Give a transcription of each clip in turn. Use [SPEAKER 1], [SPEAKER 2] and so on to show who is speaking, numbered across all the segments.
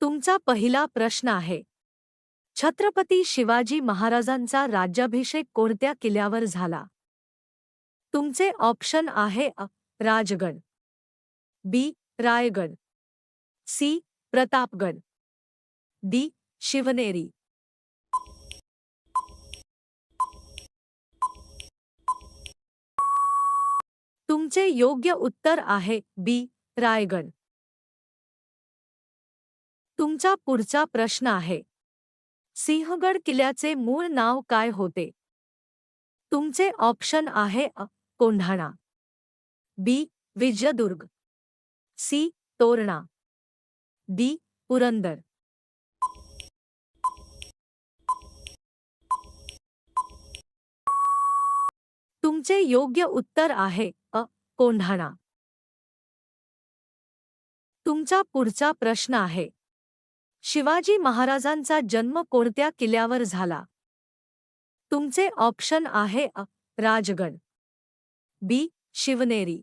[SPEAKER 1] तुमचा पहिला प्रश्न आहे. छत्रपती शिवाजी महाराजांचा राज्याभिषेक कोणत्या किल्ल्यावर झाला? तुमचे ऑप्शन आहे राजगड, बी. रायगड, सी. प्रतापगड, डी. शिवनेरी. तुमचे योग्य उत्तर आहे बी. रायगड. तुमचा पुढचा प्रश्न आहे. सिंहगड किल्ल्याचे मूळ नाव काय होते? तुमचे ऑप्शन आहे कोंढाणा, बी. विजयदुर्ग, सी. तोरणा, डी. पुरंदर. तुमचे योग्य उत्तर आहे कोंढाणा. तुमचा पुढचा प्रश्न आहे. शिवाजी महाराजांचा जन्म कोणत्या किल्ल्यावर झाला? तुमचे ऑप्शन आहे राजगड, बी. शिवनेरी,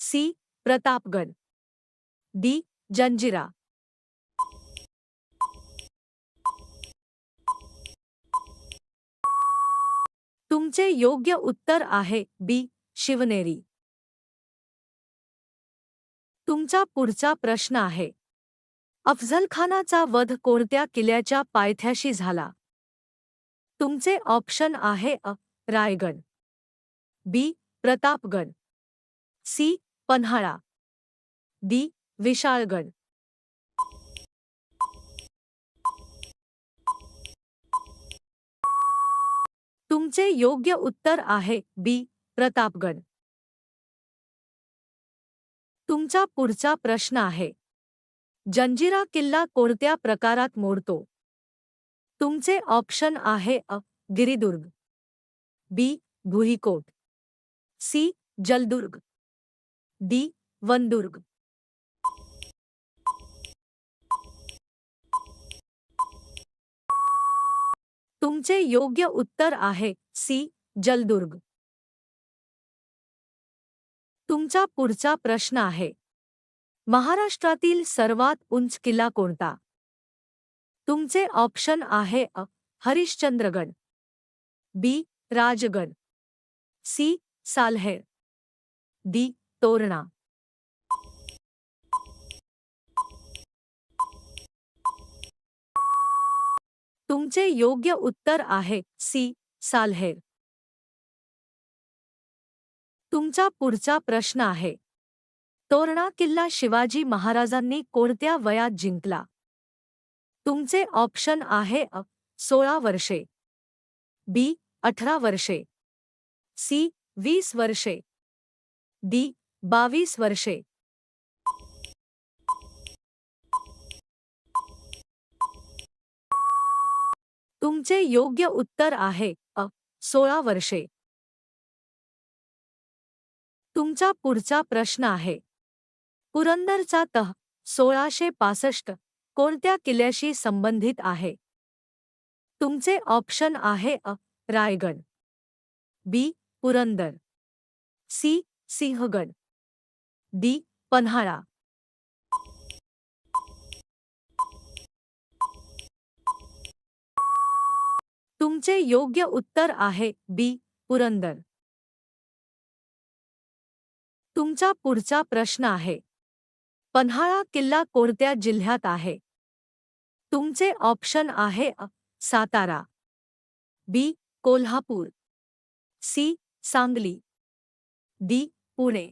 [SPEAKER 1] सी. प्रतापगड, डी. जंजिरा. तुमचे योग्य उत्तर आहे बी. शिवनेरी. तुमचा पुढचा प्रश्न आहे. अफझलखानाचा वध कोणत्या किल्ल्याच्या पायथ्याशी झाला? तुमचे ऑप्शन आहे रायगड, बी. प्रतापगड, सी. पन्हाळा, डी. विशाळगड. तुमचे योग्य उत्तर आहे बी. प्रतापगड. तुमचा पुढचा प्रश्न आहे. जंजिरा किल्ला कोणत्या प्रकारात मोडतो? तुमचे ऑप्शन आहे गिरिदुर्ग, बी. भुईकोट, सी. जलदुर्ग, डी. वनदुर्ग. तुमचे योग्य उत्तर आहे सी. जलदुर्ग. तुमचा पुढचा प्रश्न आहे. महाराष्ट्रातील सर्वात उंच किल्ला कोणता? तुमचे ऑप्शन आहे हरिश्चंद्रगड, बी. राजगड, सी. सालहेर, डी. तोरणा. तुमचे योग्य उत्तर आहे सी. सालहेर. तुमचा पुढचा प्रश्न आहे. तोरणा किल्ला शिवाजी महाराजांनी कोणत्या वयात जिंकला? तुमचे ऑप्शन आहे 16 वर्षे, बी. 18 वर्षे, सी. 20 वर्षे, डी. 22 वर्षे. तुमचे योग्य उत्तर आहे 16 वर्षे. तुमचा पुढचा प्रश्न आहे. पुरंदरचा तह 1665 कोणत्या किल्ल्याशी संबंधित आहे? तुमचे ऑप्शन आहे रायगड, बी. पुरंदर, सी. सिंहगड, डी. पन्हाळा. तुमचे योग्य उत्तर आहे बी. पुरंदर. तुमचा पुढचा प्रश्न आहे. पन्हाळा किल्ला कोणत्या जिल्ह्यात आहे? तुमचे ऑप्शन आहे सातारा, बी. कोल्हापूर, सी. सांगली, डी. पुणे.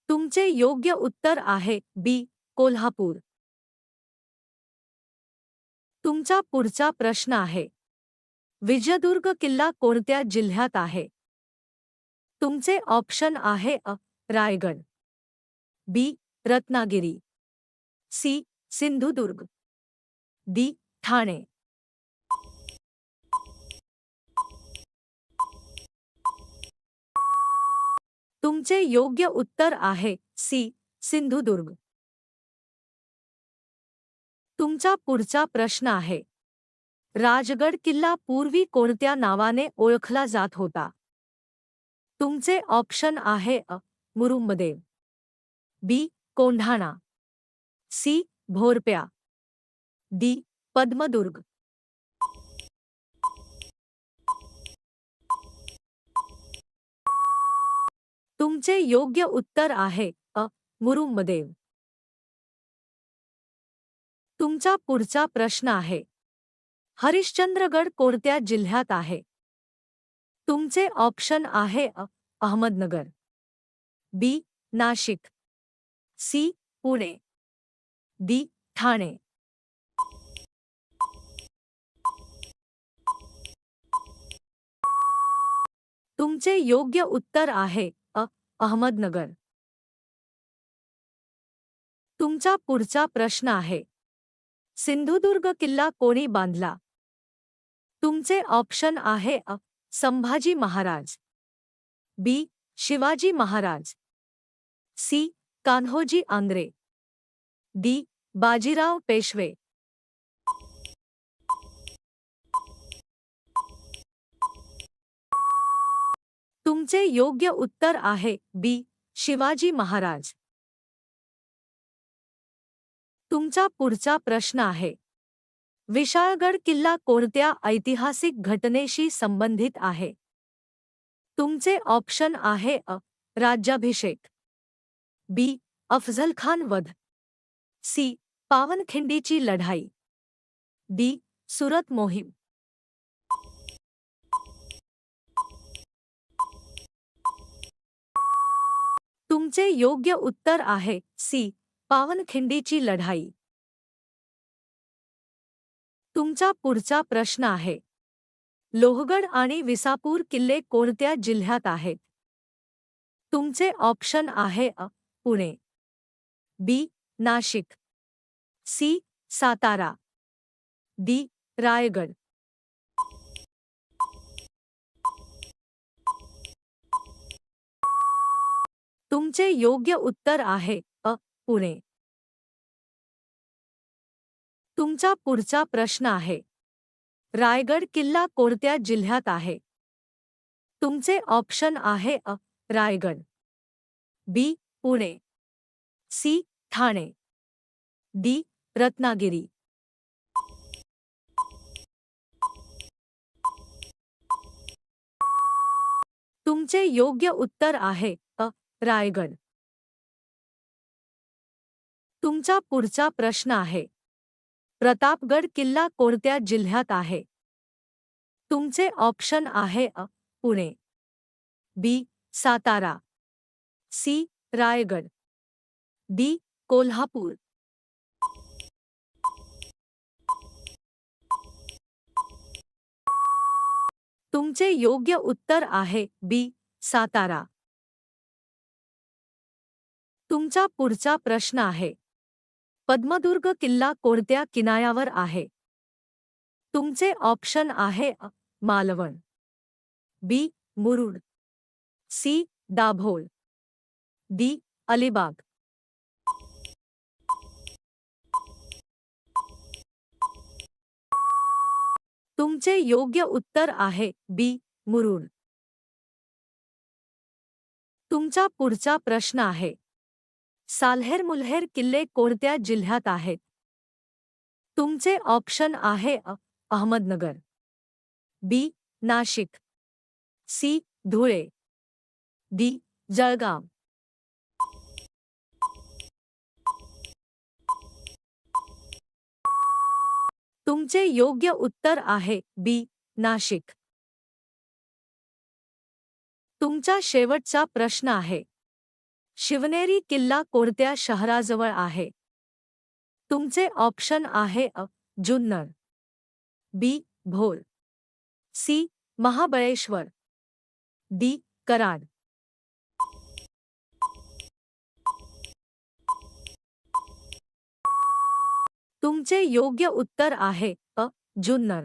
[SPEAKER 1] तुमचे योग्य उत्तर आहे बी. कोल्हापूर. तुमचा पुढचा प्रश्न आहे. विजयदुर्ग किल्ला कोणत्या जिल्ह्यात आहे? तुमचे ऑप्शन आहे रायगड, बी. रत्नागिरी, सी. सिंधुदुर्ग, डी. ठाणे. तुमचे योग्य उत्तर आहे सी. सिंधुदुर्ग. तुमचा पुढचा प्रश्न आहे. राजगड किल्ला पूर्वी कोणत्या नावाने ओळखला जात होता? तुमचे ऑप्शन आहे अ. मुरुंबदेव, बी. कोंढाणा, सी. भोरप्या, डी. पद्मदुर्ग. तुमचे योग्य उत्तर आहे अ. मुरुंबदेव. तुमचा पुढचा प्रश्न आहे, हरिश्चंद्रगड कोणत्या जिल्ह्यात आहे? तुमचे ऑप्शन आहे अ. अहमदनगर, बी. नाशिक, सी. पुणे, डी. ठाणे. तुमचे योग्य उत्तर आहे अ. अहमदनगर. तुमचा पुढचा प्रश्न आहे, सिंधुदुर्ग किल्ला कोणी बांधला? तुमचे ऑप्शन आहे अ. संभाजी महाराज, बी. शिवाजी महाराज, सी. कान्होजी आंग्रे, डी. बाजीराव पेशवे. तुमचे योग्य उत्तर आहे बी. शिवाजी महाराज. तुमचा पुढचा प्रश्न आहे, विशाळगड किल्ला कोणत्या ऐतिहासिक घटनेशी संबंधित आहे? तुमचे ऑप्शन आहे अ. राज्याभिषेक, बी. अफझलखान वध, सी. पावनखिंडीची लढाई, डी. सुरत मोहीम. तुमचे योग्य उत्तर आहे सी. पावनखिंडीची लढाई. तुमचा पुढचा प्रश्न आहे, लोहगड आणि विसापूर किल्ले कोणत्या जिल्ह्यात आहेत? तुमचे ऑप्शन आहे अ. पुणे, बी. नाशिक, सी. सातारा, डी. रायगड. तुमचे योग्य उत्तर आहे अ. पुणे. तुमचा पुढचा प्रश्न आहे, रायगड किल्ला कोणत्या जिल्ह्यात आहे? तुमचे ऑप्शन आहे अ. रायगड, बी. पुणे, सी. ठाणे, डी. रत्नागिरी. तुमचे योग्य उत्तर आहे अ. रायगड. तुमचा पुढचा प्रश्न आहे, प्रतापगड किल्ला कोणत्या जिल्ह्यात आहे? तुमचे ऑप्शन आहे अ. पुणे, बी. सातारा, सी. रायगड, डी. कोल्हापूर. तुमचे योग्य उत्तर आहे बी. सातारा. तुमचा पुढचा प्रश्न आहे, पद्मदुर्ग किल्ला कोणत्या किनाऱ्यावर आहे? तुमचे ऑप्शन आहे अ. मालवण, बी. मुरुड, सी. दाभोळ, डी. अलिबाग. तुमचे योग्य उत्तर आहे बी. मुरुड. तुमचा पुढचा प्रश्न आहे, साल्हेर मुल्हेर किल्ले कोणत्या जिल्ह्यात आहेत? तुमचे ऑप्शन आहे अ. अहमदनगर, बी. नाशिक, सी. धुळे, डी. जळगाव. तुमचे योग्य उत्तर आहे बी. नाशिक. तुमचा शेवटचा प्रश्न आहे, शिवनेरी किल्ला कोणत्या शहराजवळ आहे? तुमचे ऑप्शन आहे अ. जुन्नर, बी. भोर, सी. महाबळेश्वर, डी. कराड. तुमचे योग्य उत्तर आहे अ. जुन्नर.